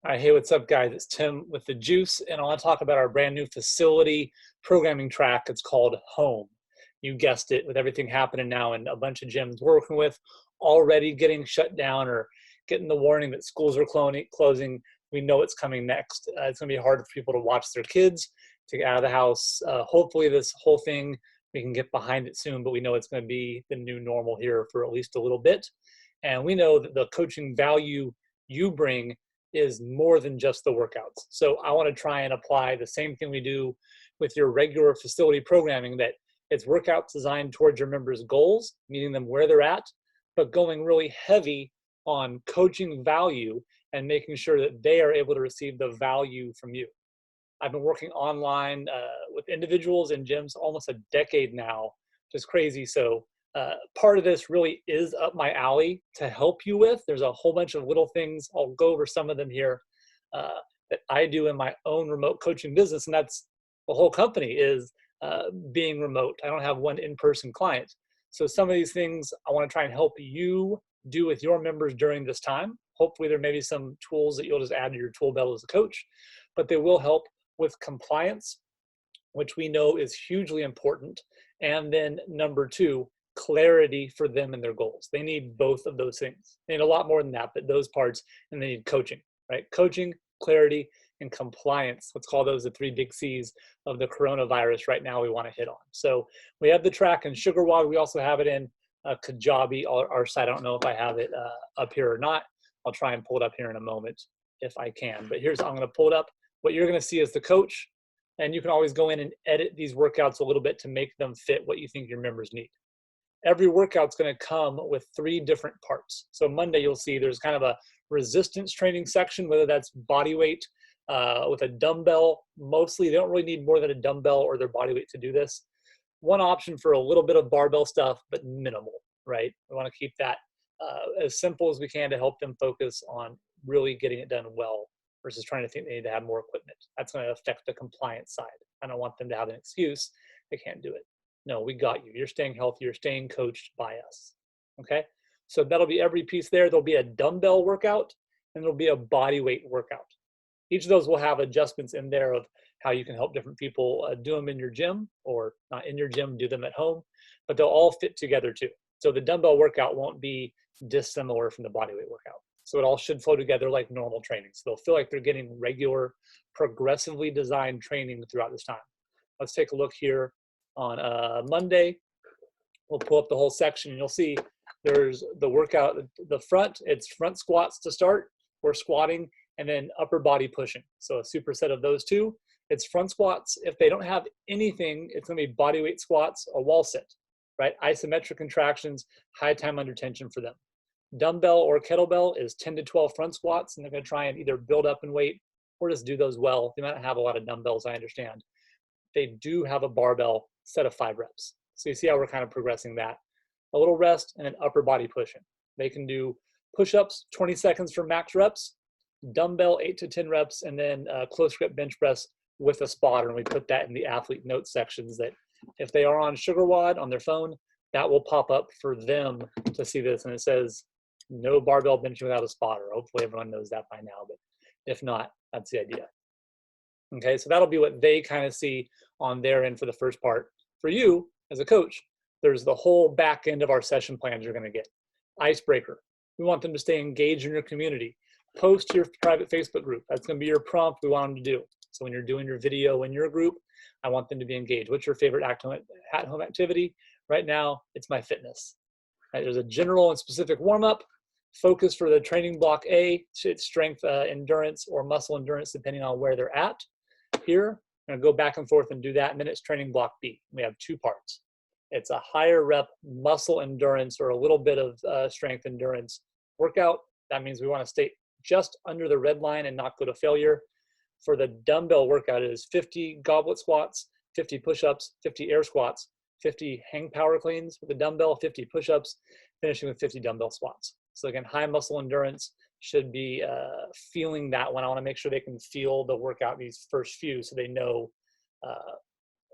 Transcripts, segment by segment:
All right, hey, what's up, guys? It's Tim with the Juice, and I want to talk about our brand new facility programming track. It's called Home. You guessed it, with everything happening now and a bunch of gyms we're working with already getting shut down or getting the warning that schools are closing. We know it's coming next. It's going to be hard for people to watch their kids, to get out of the house. Hopefully, this whole thing, we can get behind it soon, but we know it's going to be the new normal here for at least a little bit. And we know that the coaching value you bring is more than just the workouts. So I want to try and apply the same thing we do with your regular facility programming, that it's workouts designed towards your members' goals, meeting them where they're at, but going really heavy on coaching value and making sure that they are able to receive the value from you. I've been working online with individuals in gyms almost a decade now, just crazy. So part of this really is up my alley to help you with. There's a whole bunch of little things. I'll go over some of them here that I do in my own remote coaching business. And that's the whole company is being remote. I don't have one in-person client. So some of these things I want to try and help you do with your members during this time. Hopefully there may be some tools that you'll just add to your tool belt as a coach, but they will help with compliance, which we know is hugely important. And then number two, clarity for them and their goals. They need both of those things. They need a lot more than that, but those parts, and they need coaching, right? Coaching, clarity, and compliance. Let's call those the three big C's of the coronavirus right now we want to hit on. So we have the track in SugarWOG. We also have it in Kajabi, our site. I don't know if I have it up here or not. I'll try and pull it up here in a moment if I can. But I'm going to pull it up. What you're going to see is the coach, and you can always go in and edit these workouts a little bit to make them fit what you think your members need. Every workout's going to come with 3 different parts. So Monday, you'll see there's kind of a resistance training section, whether that's body weight with a dumbbell. Mostly, they don't really need more than a dumbbell or their body weight to do this. One option for a little bit of barbell stuff, but minimal, right? We want to keep that as simple as we can to help them focus on really getting it done well versus trying to think they need to have more equipment. That's going to affect the compliance side. I don't want them to have an excuse they can't do it. No, we got you. You're staying healthy. You're staying coached by us. Okay? So that'll be every piece there. There'll be a dumbbell workout and there'll be a body weight workout. Each of those will have adjustments in there of how you can help different people do them in your gym, or not in your gym, do them at home, but they'll all fit together too. So the dumbbell workout won't be dissimilar from the body weight workout. So it all should flow together like normal training. So they'll feel like they're getting regular, progressively designed training throughout this time. Let's take a look here on Monday. We'll pull up the whole section and you'll see there's the workout, the front, it's front squats to start, or squatting, and then upper body pushing. So a superset of those two. It's front squats. If they don't have anything, it's going to be body weight squats, a wall sit, right? Isometric contractions, high time under tension for them. Dumbbell or kettlebell is 10 to 12 front squats, and they're going to try and either build up in weight or just do those well. They might not have a lot of dumbbells, I understand. They do have a barbell set of 5 reps. So you see how we're kind of progressing that. A little rest and an upper body pushing. They can do push-ups, 20 seconds for max reps, dumbbell 8 to 10 reps, and then close grip bench press with a spotter. And we put that in the athlete notes sections, that if they are on SugarWOD on their phone, that will pop up for them to see this. And it says, no barbell benching without a spotter. Hopefully everyone knows that by now, but if not, that's the idea. Okay, so that'll be what they kind of see on their end for the first part. For you, as a coach, there's the whole back end of our session plans you're going to get. Icebreaker. We want them to stay engaged in your community. Post to your private Facebook group. That's going to be your prompt we want them to do. So when you're doing your video in your group, I want them to be engaged. What's your favorite at-home activity? Right now, it's my fitness. Right, there's a general and specific warm-up. Focus for the training block A, it's strength, endurance, or muscle endurance, depending on where they're at. Here, I'm going to go back and forth and do that, and then it's training block B. We have 2 parts. It's a higher rep muscle endurance or a little bit of strength endurance workout. That means we want to stay just under the red line and not go to failure. For the dumbbell workout, it is 50 goblet squats, 50 push-ups, 50 air squats, 50 hang power cleans with the dumbbell, 50 push-ups, finishing with 50 dumbbell squats. So again, high muscle endurance should be feeling that one. I want to make sure they can feel the workout these first few, so they know,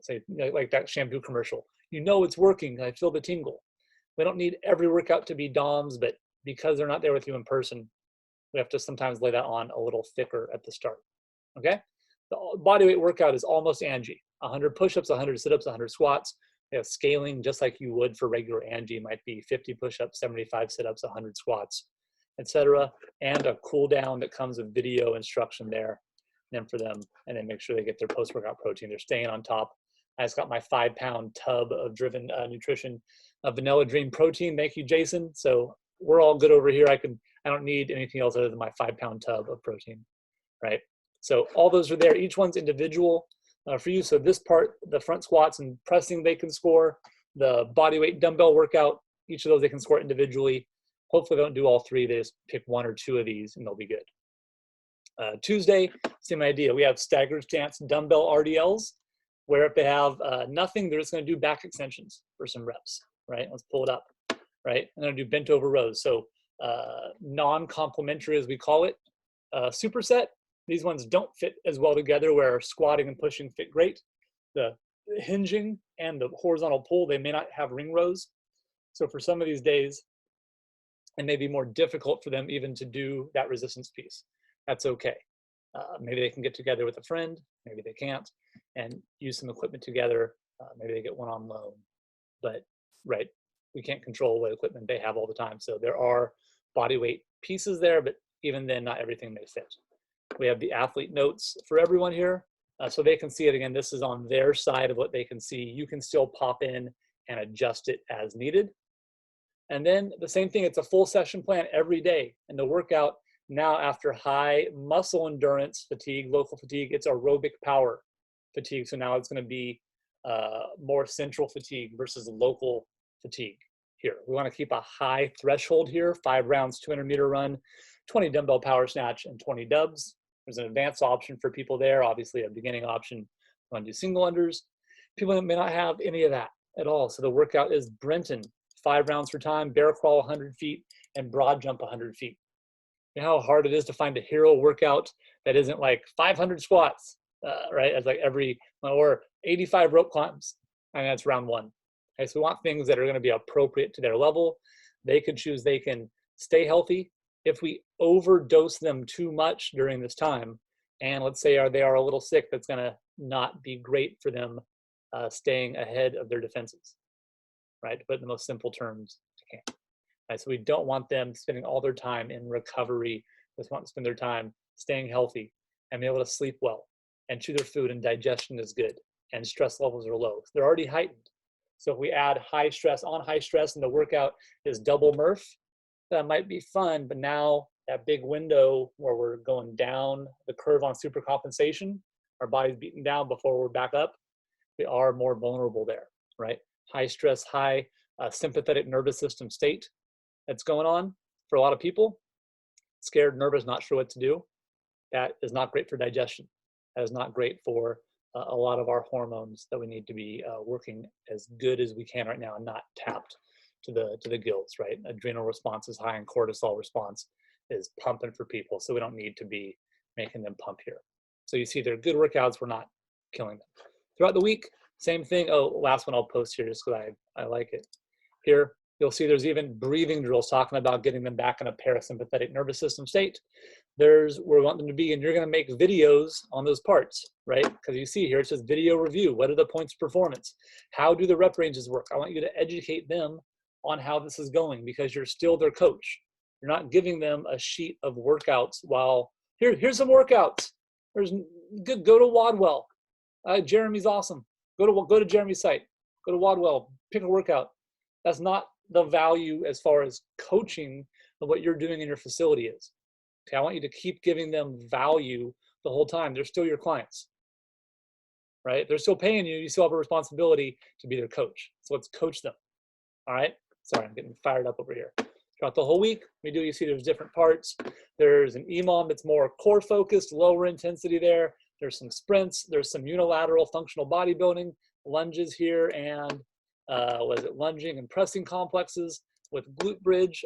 say like that shampoo commercial. You know it's working. I feel the tingle. We don't need every workout to be DOMs, but because they're not there with you in person, we have to sometimes lay that on a little thicker at the start, okay? The body weight workout is almost Angie. 100 push-ups, 100 sit-ups, 100 squats. We have scaling just like you would for regular Angie, might be 50 push-ups, 75 sit-ups, 100 squats, etc. And a cool down that comes with video instruction there then for them, and then make sure they get their post-workout protein. They're staying on top. I just got my 5-pound tub of Driven Nutrition Vanilla Dream protein. Thank you, Jason. So we're all good over here. I don't need anything else other than my 5-pound tub of protein, right? So all those are there. Each one's individual for you. So this part, the front squats and pressing, they can score. The body weight dumbbell workout, each of those they can score individually. Hopefully they don't do all three. They just pick 1 or 2 of these and they'll be good. Tuesday, same idea. We have staggered stance dumbbell RDLs, where if they have nothing, they're just going to do back extensions for some reps, right? Let's pull it up, right? And then do bent over rows. So non-complementary, as we call it, superset. These ones don't fit as well together, where squatting and pushing fit great. The hinging and the horizontal pull, they may not have ring rows. So for some of these days, it may be more difficult for them even to do that resistance piece. That's okay. Maybe they can get together with a friend, maybe they can't, and use some equipment together. Maybe they get one on loan, but right, we can't control what equipment they have all the time. So there are body weight pieces there, but even then, not everything may fit. We have the athlete notes for everyone here, so they can see it again. This is on their side of what they can see. You can still pop in and adjust it as needed. And then the same thing, it's a full session plan every day. And the workout now, after high muscle endurance fatigue, local fatigue, it's aerobic power fatigue. So now it's going to be more central fatigue versus local fatigue here. We want to keep a high threshold here, 5 rounds, 200-meter run, 20 dumbbell power snatch, and 20 dubs. There's an advanced option for people there, obviously a beginning option. You want to do single unders. People that may not have any of that at all. So the workout is Brenton, 5 rounds for time, bear crawl 100 feet, and broad jump 100 feet. You know how hard it is to find a hero workout that isn't like 500 squats, right? It's like or 85 rope climbs, and that's round 1. Okay, so we want things that are going to be appropriate to their level. They can choose, they can stay healthy. If we overdose them too much during this time, and let's say they are a little sick, that's going to not be great for them staying ahead of their defenses, right? To put it in the most simple terms I can. Right, so we don't want them spending all their time in recovery. We just want to spend their time staying healthy and be able to sleep well and chew their food, and digestion is good and stress levels are low. They're already heightened. So if we add high stress on high stress and the workout is double Murph, that might be fun, but now that big window where we're going down the curve on super compensation, our body's beaten down before we're back up, we are more vulnerable there, right? High stress, high sympathetic nervous system state that's going on for a lot of people. Scared, nervous, not sure what to do. That is not great for digestion. That is not great for a lot of our hormones that we need to be working as good as we can right now and not tapped to the gills, right? Adrenal response is high and cortisol response is pumping for people. So we don't need to be making them pump here. So you see they're good workouts. We're not killing them. Throughout the week, same thing. Oh, last one I'll post here just because I like it. Here, you'll see there's even breathing drills talking about getting them back in a parasympathetic nervous system state. There's where we want them to be, and you're going to make videos on those parts, right? Because you see here, it says video review. What are the points of performance? How do the rep ranges work? I want you to educate them on how this is going because you're still their coach. You're not giving them a sheet of workouts while, here's some workouts. There's good, go to Wadwell. Jeremy's awesome. Go to Jeremy's site. Go to Wadwell, pick a workout. That's not the value as far as coaching of what you're doing in your facility is. Okay, I want you to keep giving them value the whole time. They're still your clients, right? They're still paying you. You still have a responsibility to be their coach. So let's coach them, all right? Sorry, I'm getting fired up over here. Throughout the whole week, you see there's different parts. There's an EMOM that's more core focused, lower intensity there. There's some sprints. There's some unilateral functional bodybuilding, lunges here, and lunging and pressing complexes with glute bridge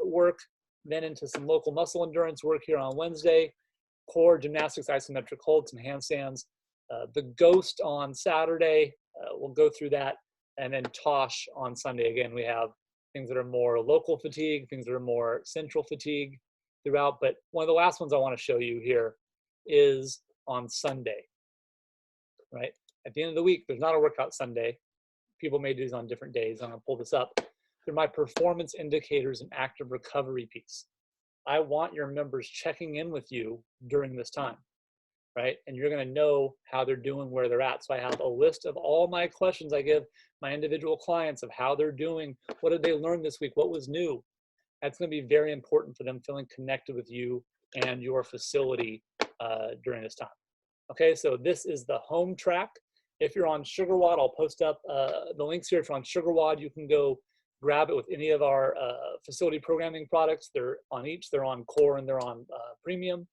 work, then into some local muscle endurance work here on Wednesday, core gymnastics, isometric holds, some handstands. The Ghost on Saturday, we'll go through that, and then Tosh on Sunday. Again, we have things that are more local fatigue, things that are more central fatigue, throughout, but one of the last ones I want to show you here is on Sunday, right? At the end of the week, there's not a workout Sunday. People may do these on different days. I'm gonna pull this up. They're my performance indicators and active recovery piece. I want your members checking in with you during this time, right? And you're gonna know how they're doing, where they're at. So I have a list of all my questions I give my individual clients of how they're doing, what did they learn this week, what was new. That's gonna be very important for them feeling connected with you and your facility during this time. Okay, so this is the home track. If you're on SugarWOD, I'll post up the links here. If you're on SugarWOD, you can go grab it with any of our facility programming products. They're on each. They're on Core and they're on Premium.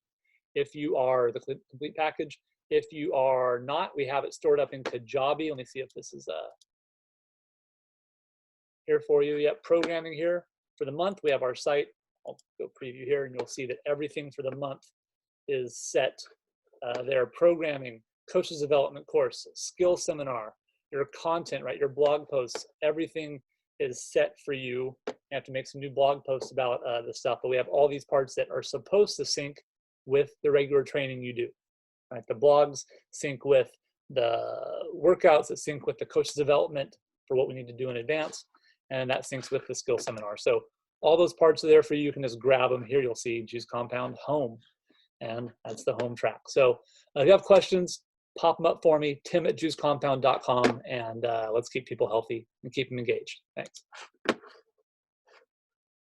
If you are the complete package. If you are not, we have it stored up in Kajabi. Let me see if this is here for you. Yep, programming here for the month. We have our site. I'll go preview here and you'll see that everything for the month is set there. Programming, coaches development course, skill seminar, your content, right? Your blog posts, everything is set for you. You have to make some new blog posts about the stuff, but we have all these parts that are supposed to sync with the regular training you do, right? The blogs sync with the workouts, that sync with the coaches development for what we need to do in advance, and that syncs with the skill seminar. So all those parts are there for you. You can just grab them here. You'll see Juice Compound Home, and that's the home track. So if you have questions, pop them up for me, tim@juicecompound.com, and let's keep people healthy and keep them engaged. Thanks.